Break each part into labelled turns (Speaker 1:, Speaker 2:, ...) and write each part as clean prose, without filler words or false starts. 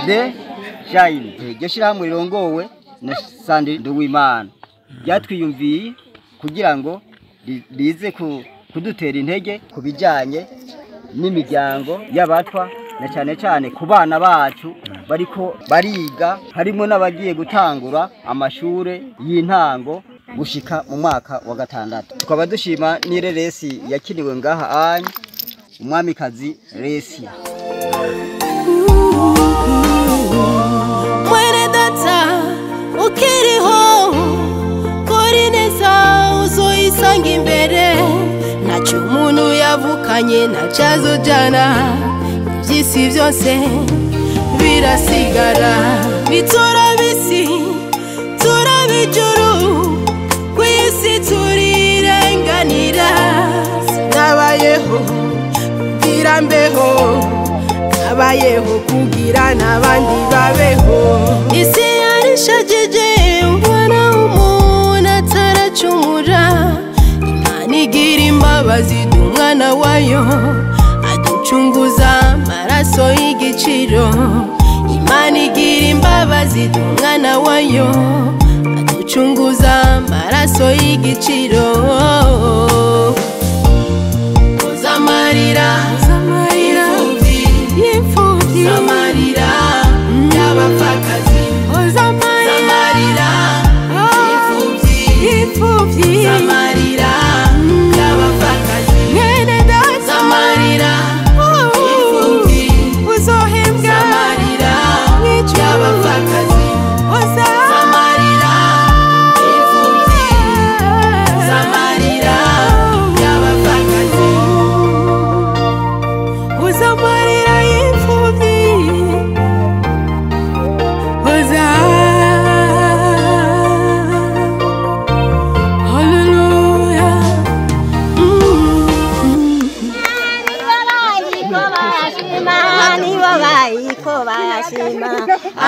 Speaker 1: de Shine. Ishirahamwe rirongowe na Sandy Nduwimana. Byatwiyumviye kugira ngo rize kudutera intege kubijanye n'imiryango y'abatwa na cyane cyane ku bana bacu bariko bariga, harimo n'abagiye gutangura amashure y'intango gushika mu mwaka wa 6. Tukaba dushima n'ireresi yakiniwe ngaha anye umwamikazi Resi.
Speaker 2: Mwene data ukiriho kuri neza uzoyisanga imbere, ntacyo umuntu yavukanye ntacazo jana, iby'isi byose birasigara, bitora bisi turabijuru, kwisi turirenganira, nabayeho birambeho, nabayeho kugira n'abandi babeho, isi yarishajije umwana w'umuntu ataracumura, Imana igira imbabazi umwana wayo aducunguza amaraso y'igiciro, Imana igira imbabazi umwana wayo aducunguza amaraso y'igiciro. Uzamarira imfubyi, uzamarira y'abapfakazi, uzamarira imfubyi, uzamarira y'abapfakazi, mwene data uzamarira imfubyi, uzohembwa uzamarira y'abapfakazi, uzamarira imfubyi, uzamarira y'abapfakazi, uzamarira imfubyi, hallelujah.
Speaker 3: Nibo bariko barashima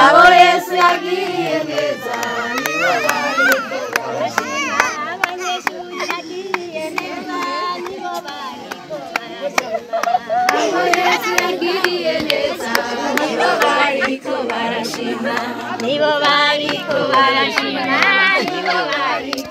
Speaker 3: abo Yesu yagiriye neza, nibo bariko barashima abanyeshuri yagiriye neza, nibo bariko barashima abo Yesu yagiriye neza, nibo bariko barashima, nibo bariko barashima, nibo bariko